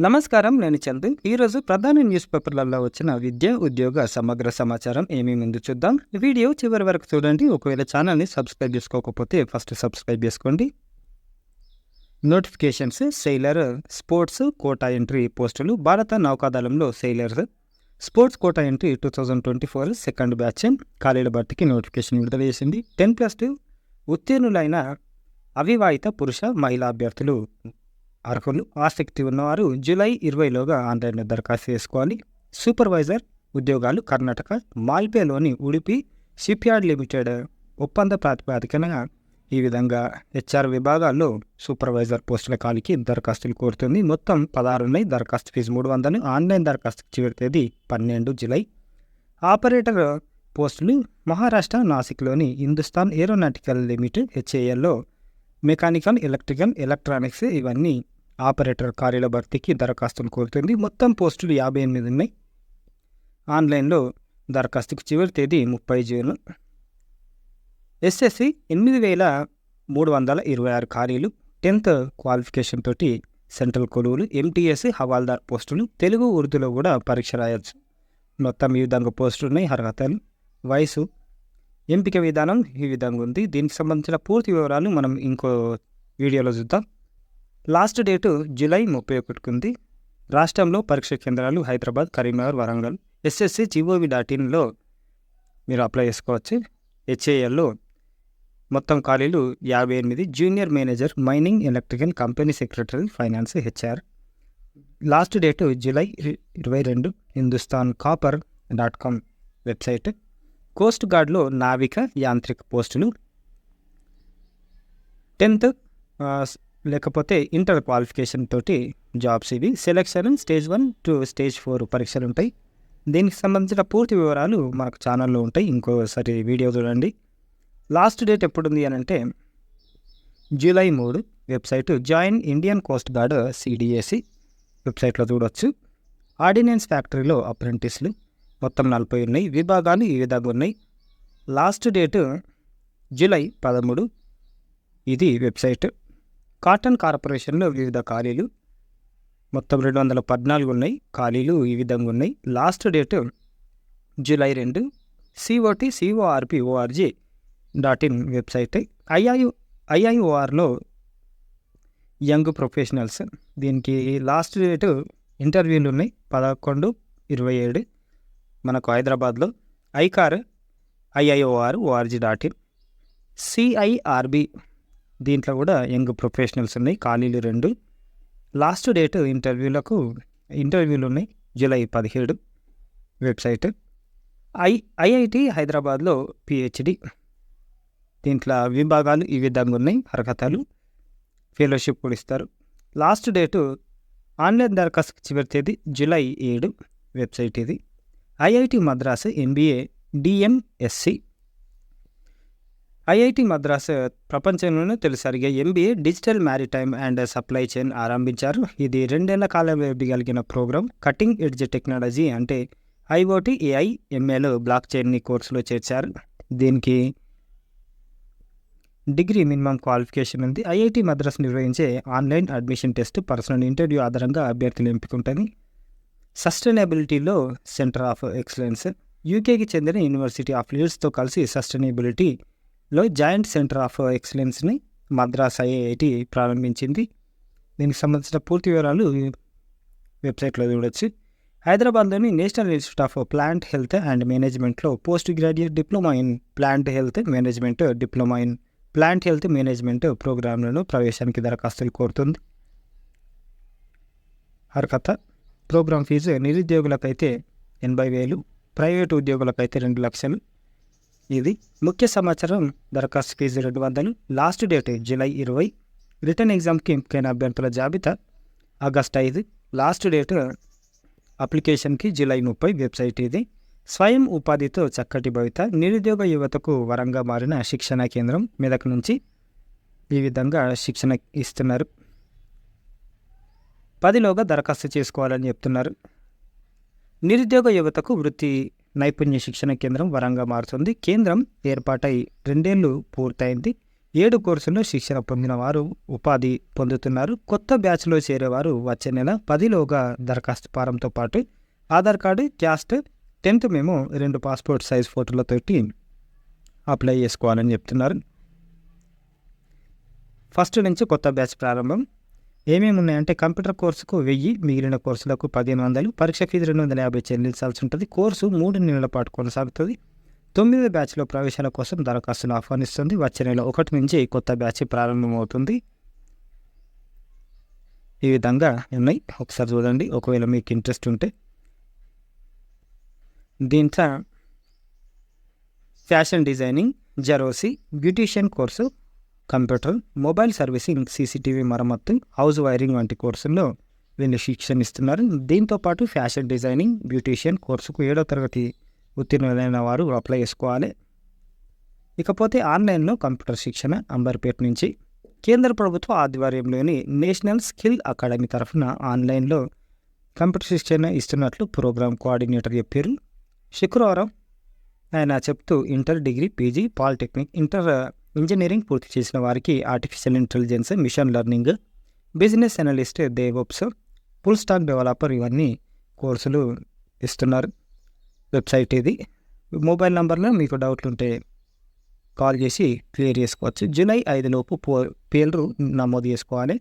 నమస్కారం. నేను చందు. ఈరోజు ప్రధాన న్యూస్ పేపర్లలో వచ్చిన విద్య, ఉద్యోగ సమగ్ర సమాచారం ఏమేముందో చూద్దాం. వీడియో చివరి వరకు చూడండి. ఒకవేళ ఛానల్ని సబ్స్క్రైబ్ చేసుకోకపోతే ఫస్ట్ సబ్స్క్రైబ్ చేసుకోండి. Notifications sailor sports quota entry పోస్టులు. భారత నౌకాదళంలో sailors sports quota entry 2024 second batch ఖాళీల భర్తీకి నోటిఫికేషన్ విడుదల చేసింది. 10+2 ఉత్తీర్ణులైన అవివాహిత పురుష మహిళా అభ్యర్థులు అర్హులు. ఆసక్తి ఉన్నవారు జూలై 20లోగా ఆన్లైన్లో దరఖాస్తు చేసుకోవాలి. సూపర్వైజర్ ఉద్యోగాలు కర్ణాటక మాల్పేలోని ఉడిపి షిప్యార్డ్ లిమిటెడ్ ఒప్పంద ప్రాతిపదికన ఈ విధంగా హెచ్ఆర్ విభాగాల్లో సూపర్వైజర్ పోస్టుల ఖాళీకి దరఖాస్తులు కోరుతుంది. మొత్తం 16 ఉన్నాయి. దరఖాస్తు ఫీజు 300. ఆన్లైన్ దరఖాస్తుకు చివరి తేదీ 12 జూలై. ఆపరేటర్ పోస్టులు మహారాష్ట్ర నాసిక్లోని హిందుస్థాన్ ఏరోనాటికల్ లిమిటెడ్ హెచ్ఏఎల్లో మెకానికల్, ఎలక్ట్రికల్, ఎలక్ట్రానిక్స్ ఇవన్నీ ఆపరేటర్ ఖాళీల భర్తీకి దరఖాస్తులు కోరుతుంది. మొత్తం పోస్టులు 58 ఉన్నాయి. ఆన్లైన్లో దరఖాస్తుకు చివరి తేదీ 30 జూన్. ఎస్ఎస్సి 8,326 ఖాళీలు. 10th క్వాలిఫికేషన్ తోటి సెంట్రల్ కొలువులు. ఎంటీఎస్ హవాల్దార్ పోస్టులు. తెలుగు, ఉర్దూలో కూడా పరీక్ష రాయొచ్చు. మొత్తం ఈ విధంగా పోస్టులు ఉన్నాయి. అర్హతలు, వయసు, ఎంపిక విధానం ఈ విధంగా ఉంది. దీనికి సంబంధించిన పూర్తి వివరాలు మనం ఇంకో వీడియోలో చూద్దాం. లాస్ట్ డేటు జూలై 31కి ఉంది. రాష్ట్రంలో పరీక్ష కేంద్రాలు హైదరాబాద్, కరీంనగర్, వరంగల్. ఎస్ఎస్సి gov.inలో మీరు అప్లై చేసుకోవచ్చు. హెచ్ఏఎల్లో మొత్తం ఖాళీలు 58. Junior manager mining, electrical, company secretary, finance, HR. Last date July 22. Hindustan కాపర్.com వెబ్సైట్. కోస్ట్ గార్డ్లో నావిక యాంత్రిక పోస్టులు. 10th లేకపోతే ఇంటర్ క్వాలిఫికేషన్ తోటి జాబ్స్ ఇవి. సెలక్షన్ స్టేజ్ 1 to స్టేజ్ 4 పరీక్షలు ఉంటాయి. దీనికి సంబంధించిన పూర్తి వివరాలు మనకు ఛానల్లో ఉంటాయి. ఇంకోసారి వీడియో చూడండి. లాస్ట్ డేట్ ఎప్పుడుంది అని అంటే July 3. Website join Indian coast guard CDAC వెబ్సైట్లో చూడవచ్చు. ఆర్డినెన్స్ ఫ్యాక్టరీలో అప్రెంటిస్లు మొత్తం 40 ఉన్నాయి. విభాగాలు ఈ విధంగా ఉన్నాయి. Last date July 13. ఇది వెబ్సైట్. కాటన్ కార్పొరేషన్లో వివిధ ఖాళీలు మొత్తం 214 ఉన్నాయి. ఖాళీలు ఈ విధంగా ఉన్నాయి. Last date July 2. COT.CORP.org.in website. ఐఐఓఆర్లో యంగ్ ప్రొఫెషనల్స్. దీనికి లాస్ట్ డేటు ఇంటర్వ్యూలు ఉన్నాయి 11/27 మనకు హైదరాబాద్లో. ICAR IIOR.org.in. CIRB దీంట్లో కూడా యంగ్ ప్రొఫెషనల్స్ ఉన్నాయి. ఖాళీలు 2. లాస్ట్ డేట్ ఇంటర్వ్యూలు ఉన్నాయి జూలై 17 వెబ్సైట్. ఐఐటి హైదరాబాద్లో PhD. దీంట్లో విభాగాలు ఈ విధంగా ఉన్నాయి. అర్హతలు, ఫెలోషిప్ కూడా ఇస్తారు. లాస్ట్ డేటు ఆన్లైన్ దరఖాస్తుకు చివరి తేదీ జూలై 7 వెబ్సైట్ ఇది. IIT Madras MBA DMSc. IIT Madras ప్రపంచంలోనే తొలిసారిగా MBA digital maritime and supply chain ఆరంభించారు. ఇది 2 ఏళ్ల కాలం వ్యవధి కలిగిన ప్రోగ్రాం. కటింగ్ ఎడ్జ్ టెక్నాలజీ అంటే IoT, AI, ML, బ్లాక్ చైన్ని కోర్సులో చేర్చారు. దీనికి డిగ్రీ మినిమం క్వాలిఫికేషన్ ఉంది. ఐఐటి మద్రాసు నిర్వహించే online admission test, personal interview ఆధారంగా అభ్యర్థుల ఎంపిక ఉంటుంది. సస్టైనబిలిటీలో సెంటర్ ఆఫ్ ఎక్సలెన్స్. యూకేకి చెందిన యూనివర్సిటీ ఆఫ్ లీడ్స్తో కలిసి సస్టైనబిలిటీలో జాయింట్ సెంటర్ ఆఫ్ ఎక్సలెన్స్ని మద్రాస్ ఐఐటి ప్రారంభించింది. దీనికి సంబంధించిన పూర్తి వివరాలు వెబ్సైట్లో చూడవచ్చు. హైదరాబాద్లోని national institute of plant health and మేనేజ్మెంట్లో post graduate diploma in plant health management, diploma in plant health management ప్రోగ్రాంలను ప్రవేశానికి దరఖాస్తులు కోరుతుంది. అర్హత, ప్రోగ్రాం ఫీజు నిరుద్యోగులకైతే 80,000, ప్రైవేటు ఉద్యోగులకైతే 2 లక్షలు. ఇది ముఖ్య సమాచారం. దరఖాస్తు fee 200. Last date July 20. Written ఎగ్జామ్కి ఎంపికైన అభ్యర్థుల జాబితా ఆగస్టు 5. లాస్ట్ డేట్ అప్లికేషన్కి జూలై 30 వెబ్సైట్ ఇది. స్వయం ఉపాధితో చక్కటి భవిత. నిరుద్యోగ యువతకు వరంగా మారిన శిక్షణ కేంద్రం మెదక్ నుంచి ఈ విధంగా శిక్షణ ఇస్తున్నారు. 10లోగా దరఖాస్తు చేసుకోవాలని చెప్తున్నారు. నిరుద్యోగ యువతకు వృత్తి నైపుణ్య శిక్షణ కేంద్రం వరంగా మారుతుంది. కేంద్రం ఏర్పాటై 2 ఏళ్లు పూర్తయింది. 7 కోర్సుల్లో శిక్షణ పొందిన వారు ఉపాధి పొందుతున్నారు. కొత్త బ్యాచ్లో చేరేవారు వచ్చే నెల 10లోగా దరఖాస్తు ఫారంతో పాటు ఆధార్ కార్డు, క్యాస్ట్, 10th మేము 2 పాస్పోర్ట్ సైజ్ ఫోటోలతోటి అప్లై చేసుకోవాలని చెప్తున్నారు. ఫస్ట్ నుంచి కొత్త బ్యాచ్ ప్రారంభం. ఏమేమి ఉన్నాయంటే కంప్యూటర్ కోర్సుకు 1000, మిగిలిన కోర్సులకు 1500, పరీక్ష ఫీజు 250 చెల్లించాల్సి ఉంటుంది. కోర్సు 3 నెలల పాటు కొనసాగుతుంది. 9వ బ్యాచ్లో ప్రవేశాల కోసం దరఖాస్తులు ఆహ్వానిస్తుంది. వచ్చే నెల 1 నుంచి కొత్త బ్యాచ్ ప్రారంభమవుతుంది. ఈ విధంగా ఉన్నాయి, ఒకసారి చూడండి ఒకవేళ మీకు ఇంట్రెస్ట్ ఉంటే. దీంట్లో ఫ్యాషన్ డిజైనింగ్, జెరోసీ, beautician course, computer, mobile servicing, CCTV మరమ్మత్తు, హౌస్ వైరింగ్ వంటి కోర్సుల్లో వీళ్ళు శిక్షణ ఇస్తున్నారు. దీంతోపాటు ఫ్యాషన్ డిజైనింగ్, బ్యూటీషియన్ కోర్సుకు 7వ తరగతి ఉత్తీర్ణులైన వారు అప్లై చేసుకోవాలి. ఇకపోతే ఆన్లైన్లో కంప్యూటర్ శిక్షణ అంబర్పేట నుంచి కేంద్ర ప్రభుత్వ ఆధ్వర్యంలోని నేషనల్ స్కిల్ అకాడమీ తరఫున ఆన్లైన్లో కంప్యూటర్ శిక్షణ ఇస్తున్నట్లు ప్రోగ్రామ్ కోఆర్డినేటర్ చెప్పారు. శుక్రవారం ఆయన చెప్తూ inter, degree, PG, polytechnic, engineering పూర్తి చేసిన వారికి artificial intelligence, machine learning, business analyst, DevOps, full stack developer ఇవన్నీ కోర్సులు ఇస్తున్నారు. వెబ్సైట్ ఇది. మొబైల్ నంబర్లో మీకు డౌట్లు ఉంటే కాల్ చేసి క్లియర్ చేసుకోవచ్చు. జూలై 5లోపు పేర్లు నమోదు చేసుకోవాలి.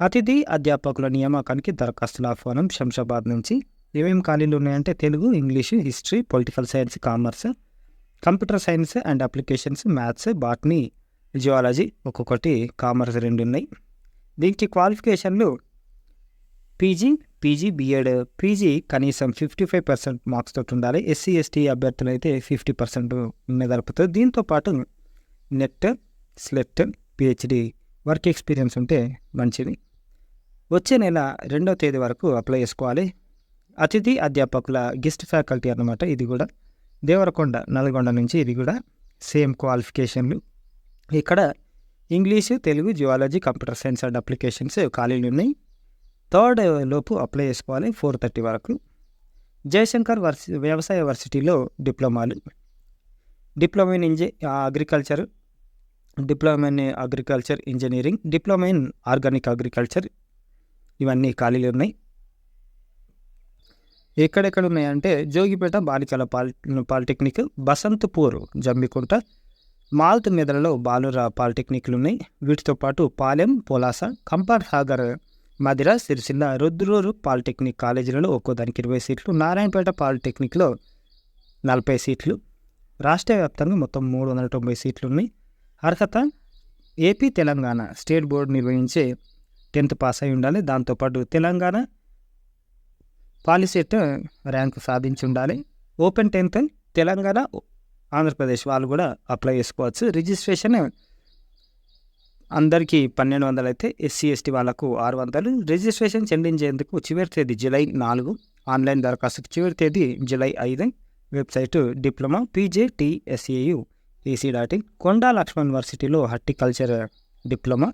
అతిథి అధ్యాపకుల నియామకానికి దరఖాస్తుల ఆహ్వానం శంషాబాద్ నుంచి. ఏమేమి ఖాళీలు ఉన్నాయంటే Telugu, English, history, political science, commerce, computer science and applications, maths, botany, geology ఒక్కొక్కటి, కామర్స్ 2 ఉన్నాయి. దీనికి క్వాలిఫికేషన్లు పీజీ, బీఎడ్, పీజీ కనీసం 55% మార్క్స్ తోటి ఉండాలి. ఎస్సీ, ఎస్టీ అభ్యర్థులు అయితే 50% జరుపుతుంది. దీంతోపాటు net, slate, PhD work experience ఉంటే మంచిది. వచ్చే నెల 2వ తేదీ వరకు అప్లై చేసుకోవాలి. అతిథి అధ్యాపకుల గెస్ట్ ఫ్యాకల్టీ అన్నమాట. ఇది కూడా దేవరకొండ, నల్గొండ నుంచి. ఇది కూడా సేమ్ క్వాలిఫికేషన్లు. ఇక్కడ English, Telugu, geology, computer science and applications ఖాళీలు ఉన్నాయి. 3rd లోపు అప్లై చేసుకోవాలి 4:30 వరకు. జయశంకర్ వ్యవసాయ వర్సిటీలో డిప్లొమాలు, diploma in agriculture, diploma in agriculture engineering, diploma in organic agriculture ఇవన్నీ ఖాళీలు ఉన్నాయి. ఎక్కడెక్కడ ఉన్నాయంటే జోగిపేట బాలికల పాలిటెక్నిక్, బసంత్పూర్, జమ్మికుంట, మాల్త్ మెదలలో బాలుర పాలిటెక్నిక్లు ఉన్నాయి. వీటితో పాటు పాలెం, పొలాస, కంపార్ సాగర్, మదిర, సిరిసిల్ల, రుద్రూరు పాలిటెక్నిక్ కాలేజీలలో ఒక్కోదానికి 20 సీట్లు, నారాయణపేట పాలిటెక్నిక్లో 40 సీట్లు. రాష్ట్ర వ్యాప్తంగా మొత్తం 390 సీట్లు ఉన్నాయి. అర్హత ఏపీ, తెలంగాణ స్టేట్ బోర్డు నిర్వహించే 10th పాస్ అయి ఉండాలి. దాంతోపాటు తెలంగాణ పాలిసెట్ ర్యాంకు సాధించి ఉండాలి. ఓపెన్ 10th తెలంగాణ, ఆంధ్రప్రదేశ్ వాళ్ళు కూడా అప్లై చేసుకోవచ్చు. రిజిస్ట్రేషన్ అందరికీ 1200 అయితే ఎస్సీ, ఎస్టీ వాళ్ళకు 600. రిజిస్ట్రేషన్ చెల్లించేందుకు చివరి తేదీ జూలై 4. ఆన్లైన్ దరఖాస్తుకు చివరి తేదీ జూలై 5. Website diploma pjtsu.ac.in. కొండా లక్ష్మణ్ యూనివర్సిటీలో హార్టికల్చర్ డిప్లొమా.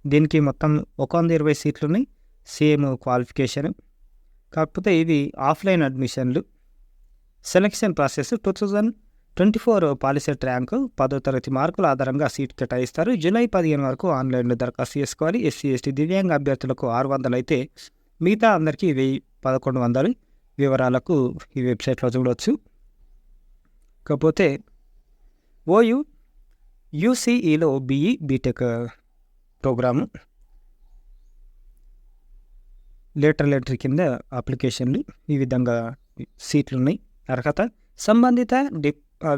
దీనికి మొత్తం 120 సీట్లు ఉన్నాయి. Same qualification. కాకపోతే ఇవి ఆఫ్లైన్ అడ్మిషన్లు. సెలక్షన్ ప్రాసెస్ 2024 పాలిసెట్ ర్యాంకు 10వ తరగతి మార్కుల ఆధారంగా సీట్ కేటాయిస్తారు. జూలై 15 వరకు ఆన్లైన్లో దరఖాస్తు చేసుకోవాలి. ఎస్సీ, ఎస్టీ, దివ్యాంగ అభ్యర్థులకు 600 అయితే మిగతా అందరికీ 1100. వివరాలకు ఈ వెబ్సైట్లో చూడవచ్చు. కాకపోతే యూసీఈలో BE, BTech program lateral entry కింద అప్లికేషన్లు ఈ విధంగా సీట్లు ఉన్నాయి. అర్హత సంబంధిత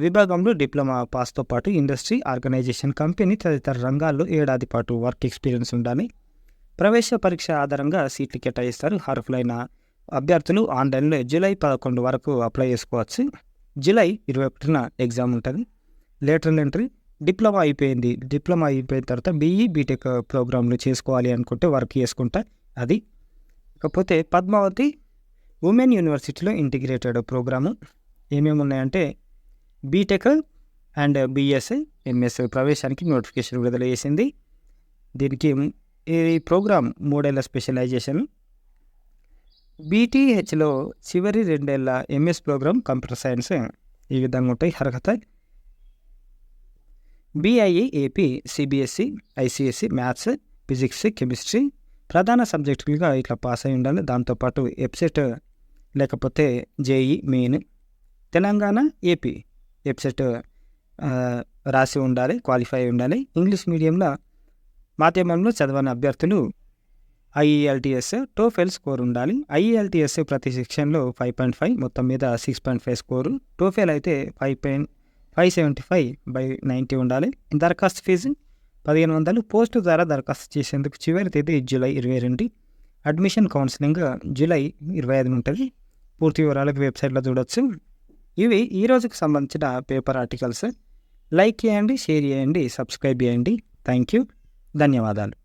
విభాగంలో డిప్లొమా పాస్తో పాటు ఇండస్ట్రీ, ఆర్గనైజేషన్, కంపెనీ తదితర రంగాల్లో ఏడాది పాటు వర్క్ ఎక్స్పీరియన్స్ ఉండాలి. ప్రవేశ పరీక్ష ఆధారంగా సీట్లు కేటాయిస్తారు. అర్హులైన అభ్యర్థులు ఆన్లైన్లో జూలై 11 వరకు అప్లై చేసుకోవచ్చు. జూలై 21న ఎగ్జామ్ ఉంటుంది. లేటరల్ ఎంట్రీ డిప్లొమా అయిపోయింది. డిప్లొమా అయిపోయిన తర్వాత బీఈ, బీటెక్ ప్రోగ్రాంలు చేసుకోవాలి అనుకుంటే వర్క్ చేసుకుంటా అది. కాకపోతే పద్మావతి ఉమెన్ యూనివర్సిటీలో ఇంటిగ్రేటెడ్ ప్రోగ్రాము ఏమేమి ఉన్నాయంటే బీటెక్ అండ్ బీఎస్, ఎంఎస్ ప్రవేశానికి నోటిఫికేషన్ విడుదల చేసింది. దీనికి ఈ ప్రోగ్రామ్ 3 ఏళ్ల స్పెషలైజేషన్. బీటీహెచ్లో చివరి 2 ఏళ్ల ఎంఎస్ ప్రోగ్రామ్ కంప్యూటర్ సైన్స్ ఈ విధంగా ఉంటాయి. అర్హత BIE AP CBSE ICSE maths physics chemistry ప్రధాన సబ్జెక్టులుగా ఇట్లా పాస్ అయి ఉండాలి. దాంతోపాటు వెబ్సెట్ లేకపోతే JEE మెయిన్. తెలంగాణ AP వెబ్సెట్ రాసి ఉండాలి, క్వాలిఫై అయి ఉండాలి. ఇంగ్లీష్ మీడియంలో మాధ్యమంలో చదవని అభ్యర్థులు IELTS టోఫెల్ స్కోర్ ఉండాలి. IELTS ప్రతి సెక్షన్లో 5.5 మొత్తం మీద 6.5 స్కోరు. టోఫెల్ అయితే 575/90 ఉండాలి. దరఖాస్తు ఫీజు 1500. పోస్టు ద్వారా దరఖాస్తు చేసేందుకు చివరి తేదీ జూలై 22. అడ్మిషన్ కౌన్సిలింగ్ జూలై 25 ఉంటుంది. పూర్తి వివరాలకు వెబ్సైట్లో చూడొచ్చు. ఇవి ఈ రోజుకి సంబంధించిన పేపర్ ఆర్టికల్స్. లైక్ చేయండి, షేర్ చేయండి, సబ్స్క్రైబ్ చేయండి. థ్యాంక్ యూ, ధన్యవాదాలు.